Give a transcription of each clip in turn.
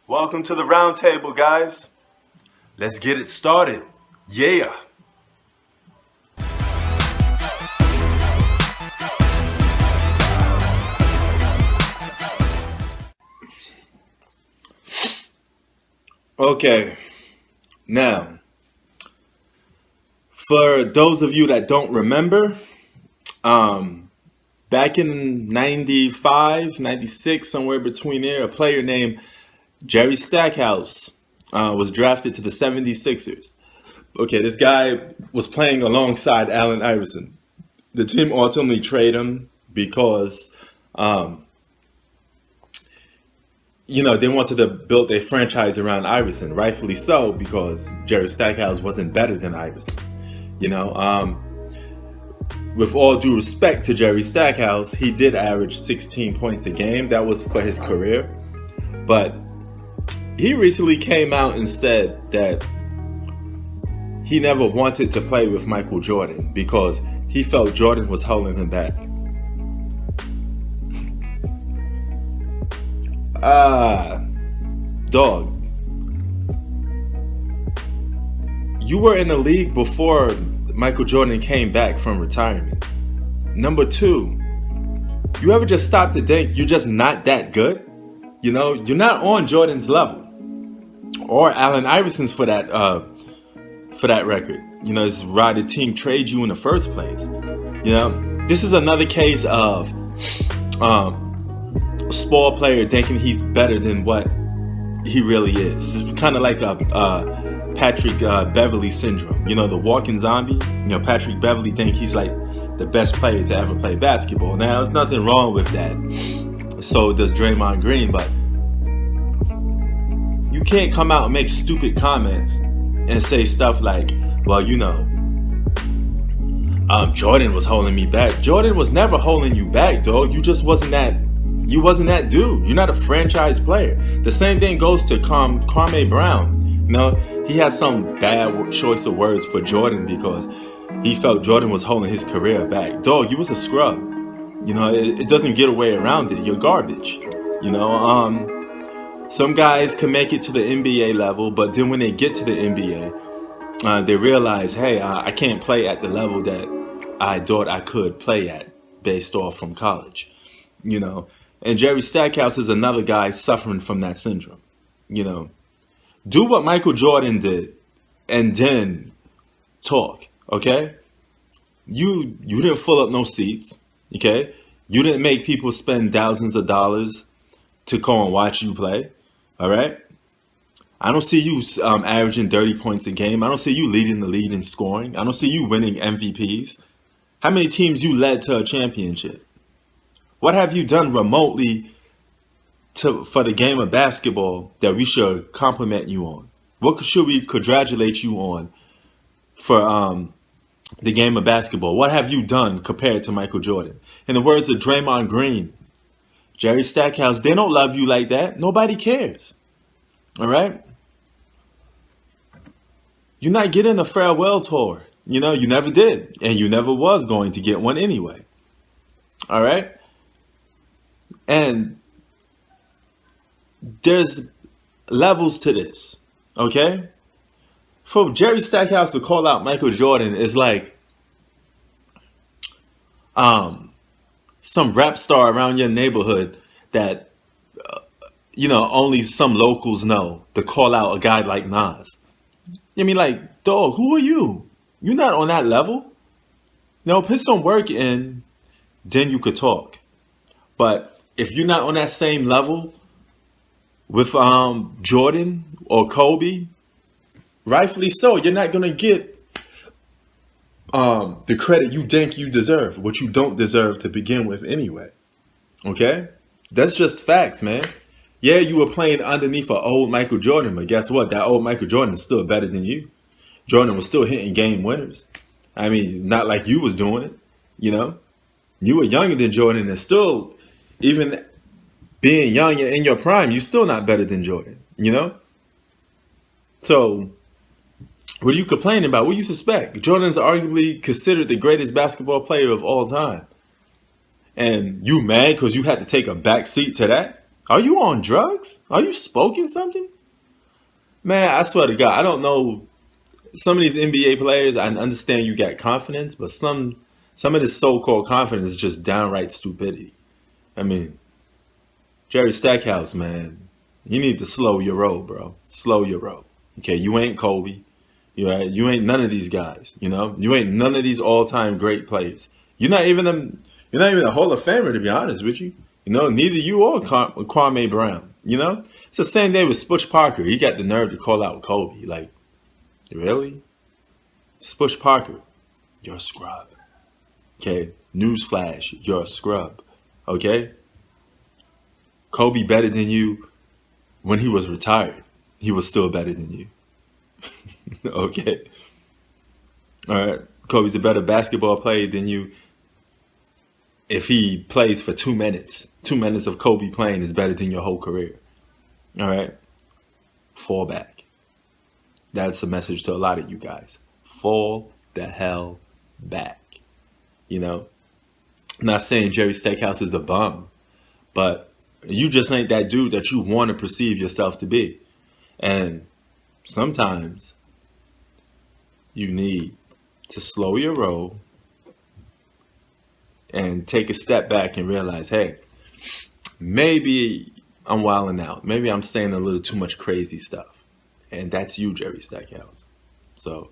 Welcome to the round table, guys. Let's get it started. Yeah. Okay. Now, for those of you that don't remember, back in 95, 96, somewhere between there, a player named Jerry Stackhouse was drafted to the 76ers. Okay, this guy was playing alongside Allen Iverson. The team ultimately traded him because, they wanted to build a franchise around Iverson, rightfully so, because Jerry Stackhouse wasn't better than Iverson. With all due respect to Jerry Stackhouse, he did average 16 points a game. That was for his career. But he recently came out and said that he never wanted to play with Michael Jordan because he felt Jordan was holding him back. Dog. You were in the league before Michael Jordan came back from retirement. Number two, you ever just stop to think you're just not that good? You're not on Jordan's level. Or Allen Iverson's for that record. This is why the team trade you in the first place. This is another case of a small player thinking he's better than what he really is. It's kind of like a Patrick Beverly syndrome. The walking zombie. Patrick Beverly thinks he's like the best player to ever play basketball. Now, there's nothing wrong with that. So does Draymond Green, but you can't come out and make stupid comments and say stuff like, well, Jordan was holding me back. Jordan was never holding you back, dog. You just wasn't that dude. You're not a franchise player. The same thing goes to Kwame Brown. He had some bad choice of words for Jordan because he felt Jordan was holding his career back. Dog, you was a scrub. It doesn't get a way around it. You're garbage. Some guys can make it to the NBA level, but then when they get to the NBA, they realize, hey, I can't play at the level that I thought I could play at based off from college. And Jerry Stackhouse is another guy suffering from that syndrome. Do what Michael Jordan did and then talk, okay? You didn't fill up no seats, okay? You didn't make people spend thousands of dollars to come and watch you play, all right? I don't see you averaging 30 points a game. I don't see you leading the league in scoring. I don't see you winning MVPs. How many teams you led to a championship? What have you done remotely for the game of basketball that we should compliment you on? What should we congratulate you on for the game of basketball? What have you done compared to Michael Jordan? In the words of Draymond Green, Jerry Stackhouse, they don't love you like that. Nobody cares. All right? You're not getting a farewell tour. You never did. And you never was going to get one anyway. All right? And there's levels to this. Okay? For Jerry Stackhouse to call out Michael Jordan is like some rap star around your neighborhood that only some locals know to call out a guy like Nas. Like, dog, who are you? You're not on that level. Put some work in, then you could talk. But if you're not on that same level with Jordan or Kobe, rightfully so, you're not going to get the credit you think you deserve, what you don't deserve to begin with anyway. Okay? That's just facts, man. Yeah, you were playing underneath an old Michael Jordan, but guess what? That old Michael Jordan is still better than you. Jordan was still hitting game winners. Not like you was doing it, You were younger than Jordan and still, even being young in your prime, you're still not better than Jordan, So, what are you complaining about? What do you suspect? Jordan's arguably considered the greatest basketball player of all time. And you mad because you had to take a back seat to that? Are you on drugs? Are you smoking something? Man, I swear to God, I don't know. Some of these NBA players, I understand you got confidence, but some of this so-called confidence is just downright stupidity. I mean, Jerry Stackhouse, man, you need to slow your roll, bro. Slow your roll. Okay, you ain't Kobe. You ain't none of these guys. You ain't none of these all-time great players. You're not even a, you're not even a Hall of Famer, to be honest with you. Neither you or Kwame Brown. It's the same day with Butch Parker. He got the nerve to call out Kobe. Like, really? Butch Parker, you're a scrub. Okay, newsflash, you're a scrub. Okay, Kobe better than you when he was retired. He was still better than you. Okay, all right. Kobe's a better basketball player than you if he plays for 2 minutes. 2 minutes of Kobe playing is better than your whole career. All right, fall back. That's a message to a lot of you guys. Fall the hell back. You know, I'm not saying Jerry Stackhouse is a bum, but you just ain't that dude that you want to perceive yourself to be. And sometimes you need to slow your roll and take a step back and realize, hey, maybe I'm wilding out. Maybe I'm saying a little too much crazy stuff. And that's you, Jerry Stackhouse. So,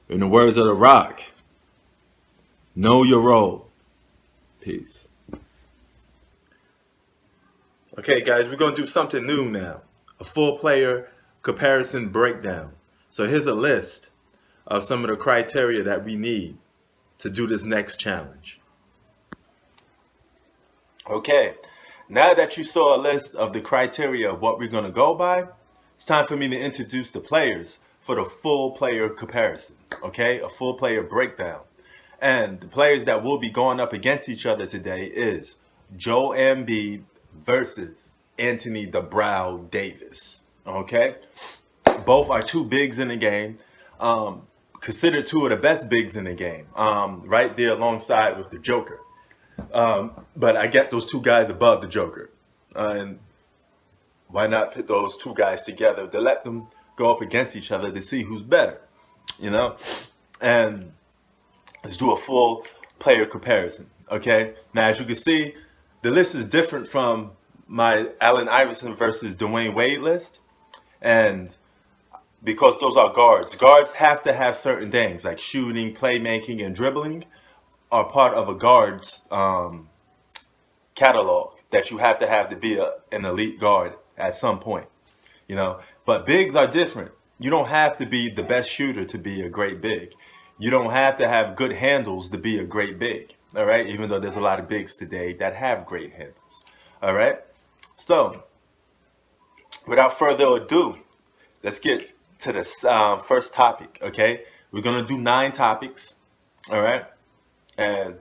in the words of The Rock, know your role. Peace. Okay, guys, we're going to do something new now. A full player comparison breakdown. So here's a list of some of the criteria that we need to do this next challenge. Okay, now that you saw a list of the criteria of what we're going to go by, it's time for me to introduce the players for the full player comparison. Okay, a full player breakdown. And the players that will be going up against each other today is Joel Embiid versus Anthony the Brow Davis. Okay, both are two bigs in the game. Considered two of the best bigs in the game. Right there alongside with the Joker. But I get those two guys above the Joker. And why not put those two guys together to let them go up against each other to see who's better, And let's do a full player comparison, okay? Now, as you can see, the list is different from my Allen Iverson versus Dwayne Wade list. And because those are guards. Guards have to have certain things like shooting, playmaking, and dribbling are part of a guard's catalog that you have to be an elite guard at some point, But bigs are different. You don't have to be the best shooter to be a great big. You don't have to have good handles to be a great big, all right? Even though there's a lot of bigs today that have great handles, all right? So, without further ado, let's get to the first topic, okay? We're going to do 9 topics, all right? And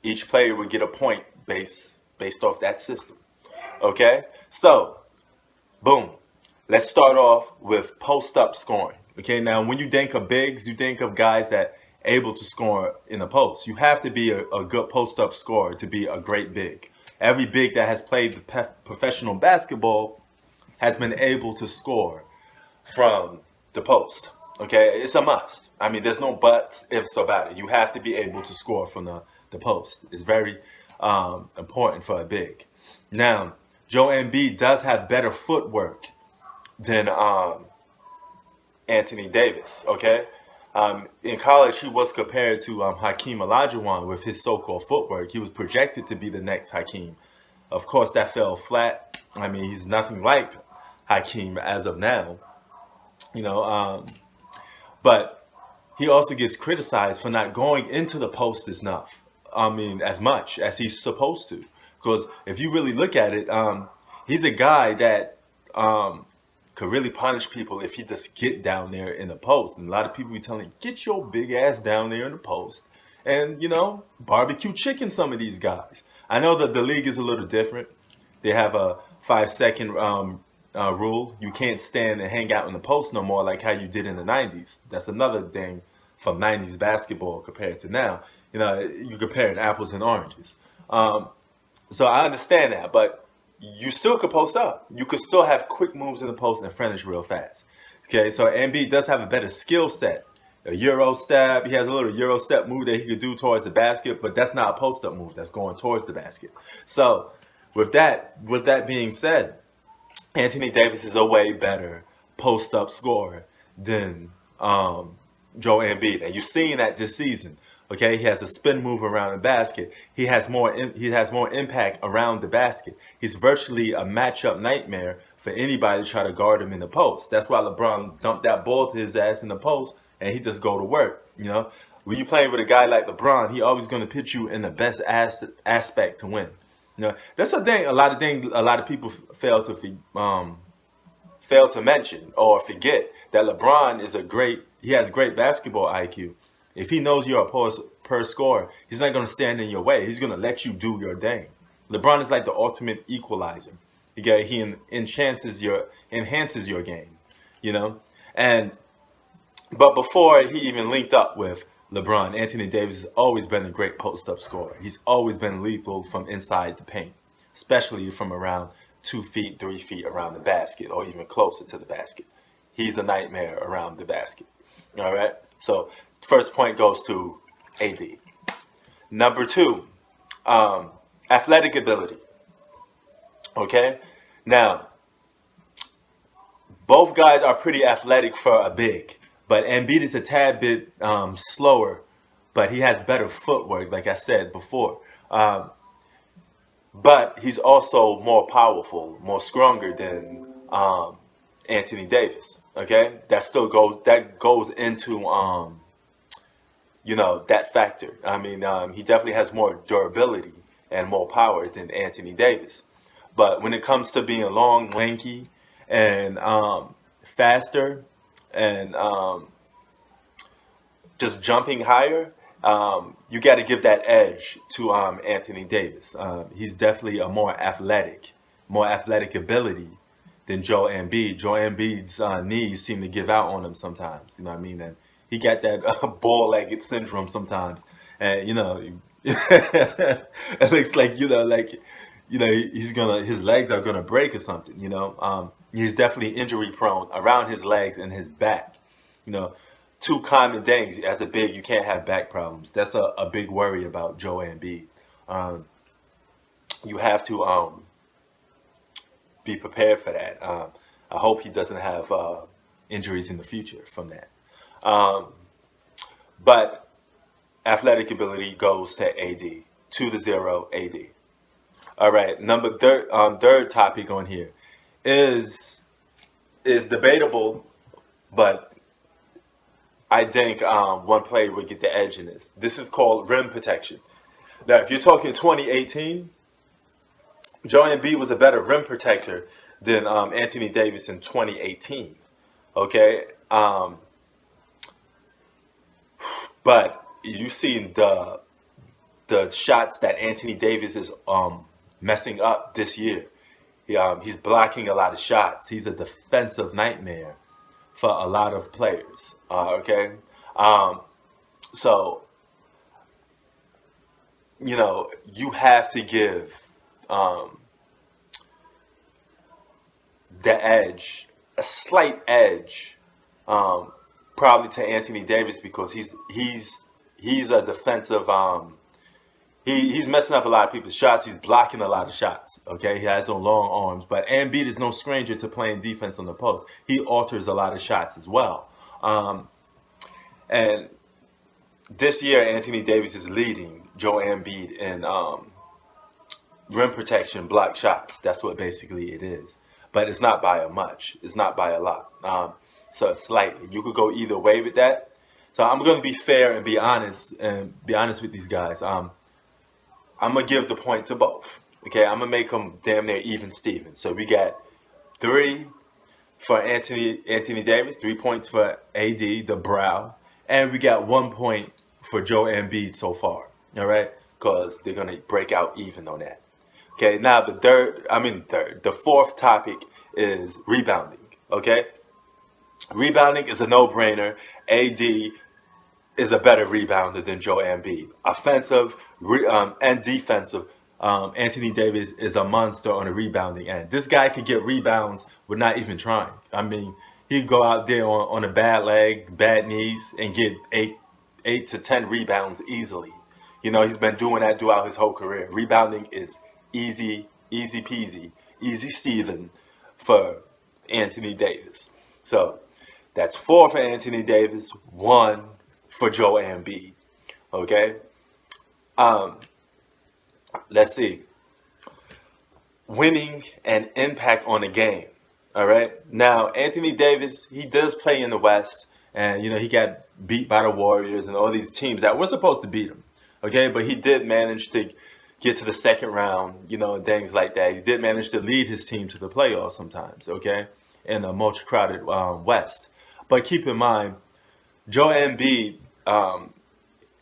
each player will get a point based off that system, okay? So, boom. Let's start off with post-up scoring. Okay, now when you think of bigs, you think of guys that able to score in the post. You have to be a good post-up scorer to be a great big. Every big that has played the professional basketball has been able to score from the post. Okay, it's a must. I mean, there's no buts, ifs about it. You have to be able to score from the post. It's very important for a big. Now, Joe Embiid does have better footwork than Anthony Davis, okay? In college, he was compared to Hakeem Olajuwon with his so-called footwork. He was projected to be the next Hakeem. Of course, that fell flat. I mean, he's nothing like Hakeem as of now, but he also gets criticized for not going into the post enough. I mean, as much as he's supposed to. Because if you really look at it, he's a guy that could really punish people if he just get down there in the post. And a lot of people be telling him, get your big ass down there in the post and, barbecue chicken some of these guys. I know that the league is a little different. They have a 5-second rule. You can't stand and hang out in the post no more like how you did in the 90s. That's another thing from 90s basketball compared to now. You're comparing apples and oranges. So I understand that, but you still could post up. You could still have quick moves in the post and finish real fast. Okay, so Embiid does have a better skill set. A Euro step, he has a little Euro step move that he could do towards the basket, but that's not a post up move. That's going towards the basket. So, with that being said, Anthony Davis is a way better post up scorer than Joel Embiid, and you're seeing that this season. Okay, he has a spin move around the basket. He has more impact around the basket. He's virtually a matchup nightmare for anybody to try to guard him in the post. That's why LeBron dumped that ball to his ass in the post, and he just go to work. When you're playing with a guy like LeBron, he always going to put you in the best aspect to win. That's a thing. A lot of people fail to mention or forget that LeBron he has great basketball IQ. If he knows you're a per scorer, he's not going to stand in your way. He's going to let you do your thing. LeBron is like the ultimate equalizer. He enhances your game, you know. And but before he even linked up with LeBron, Anthony Davis has always been a great post-up scorer. He's always been lethal from inside the paint, especially from around 2 feet, 3 feet around the basket, or even closer to the basket. He's a nightmare around the basket. All right. So first point goes to AD. Number two, athletic ability. Okay. Now, both guys are pretty athletic for a big, but Embiid is a tad bit slower, but he has better footwork, like I said before. But he's also more powerful, more stronger than Anthony Davis. Okay, that goes into that factor. I mean, he definitely has more durability and more power than Anthony Davis. But when it comes to being long, lanky, and faster, and just jumping higher, you got to give that edge to Anthony Davis. He's definitely a more athletic ability than Joel Embiid. Joel Embiid's knees seem to give out on him sometimes. You know what I mean? And he got that ball-legged syndrome sometimes, and it looks like his legs are gonna break or something. He's definitely injury prone around his legs and his back. Two common things. As a big, you can't have back problems. That's a big worry about Joel Embiid. You have to be prepared for that. I hope he doesn't have injuries in the future from that. But athletic ability goes to AD. 2-0 AD. All right. Third topic on here is debatable, but I think one player would get the edge in this. This is called rim protection. Now, if you're talking 2018, Joel Embiid was a better rim protector than Anthony Davis in 2018. Okay, but you see the shots that Anthony Davis is messing up this year. He's blocking a lot of shots. He's a defensive nightmare for a lot of players. Okay, so you have to give the edge, a slight edge, probably to Anthony Davis because he's a defensive. He's messing up a lot of people's shots. He's blocking a lot of shots. Okay, he has no long arms, but Embiid is no stranger to playing defense on the post. He alters a lot of shots as well. And this year, Anthony Davis is leading Joel Embiid in rim protection, block shots. That's what basically it is. But it's not by a much. It's not by a lot. So slightly. You could go either way with that. So I'm going to be fair and be honest with these guys. I'm going to give the point to both. Okay, I'm going to make them damn near even Steven. So we got 3 for Anthony Davis, 3 points for AD, the brow. And we got 1 point for Joel Embiid so far. All right? Because they're going to break out even on that. Okay, now the fourth topic is rebounding. Okay? Rebounding is a no-brainer. AD is a better rebounder than Joel Embiid. Offensive and defensive, Anthony Davis is a monster on the rebounding end. This guy could get rebounds with not even trying. I mean, he'd go out there on a bad leg, bad knees, and get eight to 10 rebounds easily. You know, he's been doing that throughout his whole career. Rebounding is easy peasy, easy Steven for Anthony Davis. So that's 4 for Anthony Davis, 1 for Joel Embiid. Okay. Let's see. Winning and impact on the game. All right. Now, Anthony Davis, he does play in the West, and you know he got beat by the Warriors and all these teams that were supposed to beat him. Okay, but he did manage to get to the second round, you know, and things like that. He did manage to lead his team to the playoffs sometimes. Okay, in a multi-crowded West. But keep in mind, Joel Embiid,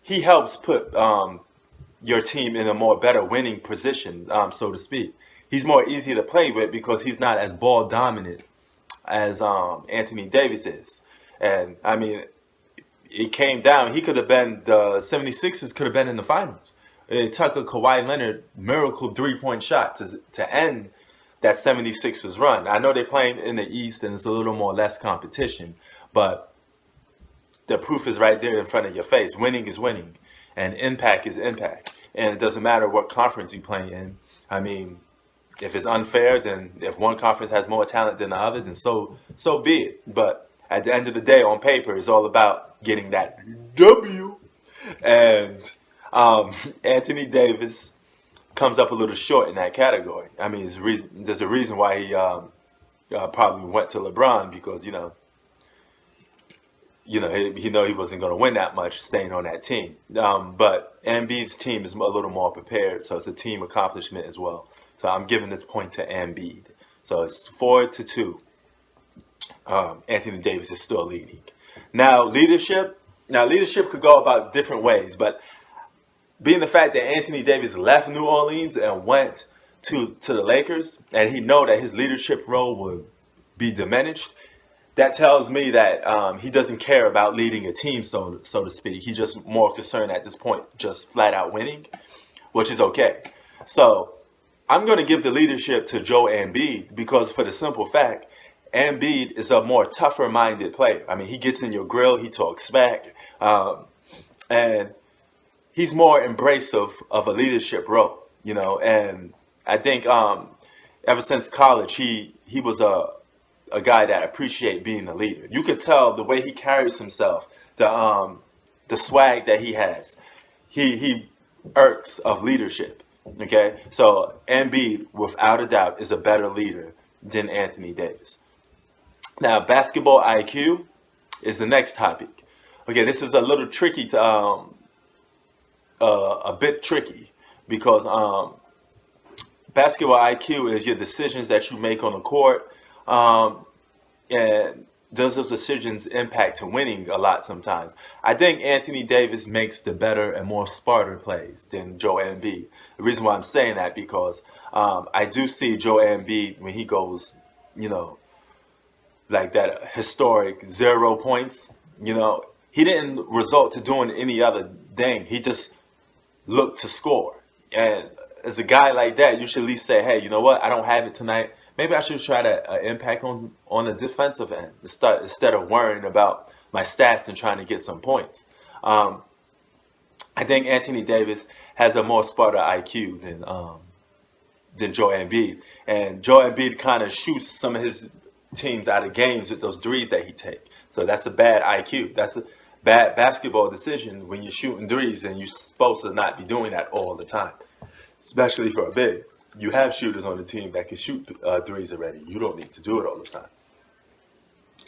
he helps put your team in a more better winning position, so to speak. He's more easy to play with because he's not as ball dominant as Anthony Davis is. And I mean, it came down. He could have been, the 76ers could have been in the finals. It took a Kawhi Leonard miracle 3-point shot to end that 76ers run. I know they're playing in the East and it's a little more less competition, but the proof is right there in front of your face. Winning is winning, and impact is impact. And it doesn't matter what conference you play in. I mean, if it's unfair, then if one conference has more talent than the other, then so be it. But at the end of the day, on paper, it's all about getting that W. And Anthony Davis comes up a little short in that category. I mean, there's a reason why he probably went to LeBron, because he wasn't going to win that much staying on that team. But Embiid's team is a little more prepared, so it's a team accomplishment as well. So I'm giving this point to Embiid. So it's 4-2. Anthony Davis is still leading. Now leadership could go about different ways, but being the fact that Anthony Davis left New Orleans and went to the Lakers, and he know that his leadership role would be diminished, that tells me that he doesn't care about leading a team, so to speak. He's just more concerned at this point, just flat out winning, which is okay. So I'm going to give the leadership to Joel Embiid, because for the simple fact, Embiid is a more tougher-minded player. I mean, he gets in your grill, he talks smack, and he's more embracive of a leadership role, you know. And I think ever since college, he was a guy that appreciates being a leader. You could tell the way he carries himself, the swag that he has. He irks of leadership. Okay, so Embiid, without a doubt, is a better leader than Anthony Davis. Now, basketball IQ is the next topic. Okay, this is a little tricky, a bit tricky, because basketball IQ is your decisions that you make on the court, and does those decisions impact to winning a lot sometimes? I think Anthony Davis makes the better and more smarter plays than Joel Embiid. The reason why I'm saying that, because I do see Joel Embiid when he goes, like that historic 0 points, he didn't resort to doing any other thing. He just looked to score. And as a guy like that, you should at least say, hey, you know what? I don't have it tonight. Maybe I should try to impact on the defensive end instead of worrying about my stats and trying to get some points. I think Anthony Davis has a more smarter IQ than Joel Embiid. And Joel Embiid kind of shoots some of his teams out of games with those threes that he takes. So that's a bad IQ. That's a bad basketball decision when you're shooting threes, and you're supposed to not be doing that all the time, especially for a big. You have shooters on the team that can shoot threes already. You don't need to do it all the time.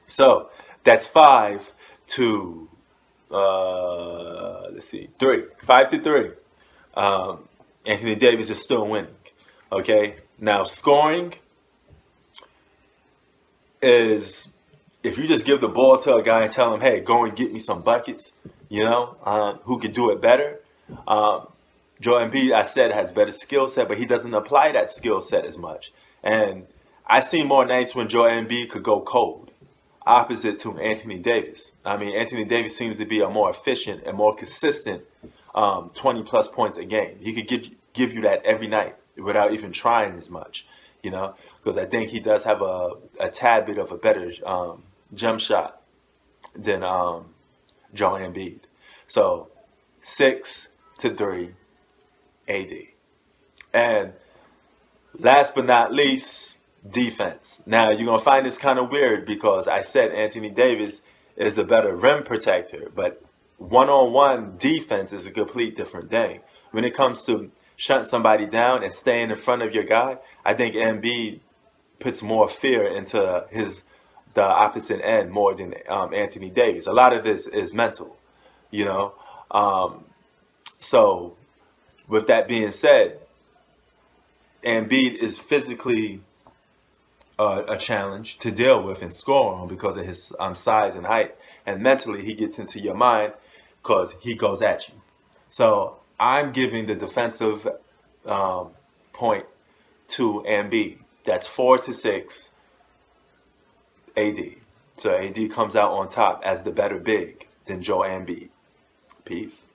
So that's 5-3. 5-3. Anthony Davis is still winning. Okay. Now scoring is, if you just give the ball to a guy and tell him, hey, go and get me some buckets, who can do it better. Joel Embiid, I said, has better skill set, but he doesn't apply that skill set as much. And I see more nights when Joel Embiid could go cold, opposite to Anthony Davis. I mean, Anthony Davis seems to be a more efficient and more consistent 20-plus points a game. He could give you that every night without even trying as much, because I think he does have a tad bit of a better jump shot than Joel Embiid. So 6-3 AD. And last but not least, defense. Now, you're going to find this kind of weird because I said Anthony Davis is a better rim protector, but one-on-one defense is a complete different thing. When it comes to shutting somebody down and staying in front of your guy, I think Embiid puts more fear into the opposite end more than Anthony Davis. A lot of this is mental, you know. So, with that being said, Embiid is physically a challenge to deal with and score on because of his size and height. And mentally, he gets into your mind because he goes at you. So I'm giving the defensive point to Embiid. That's 4-6 AD. So AD comes out on top as the better big than Joel Embiid. Peace.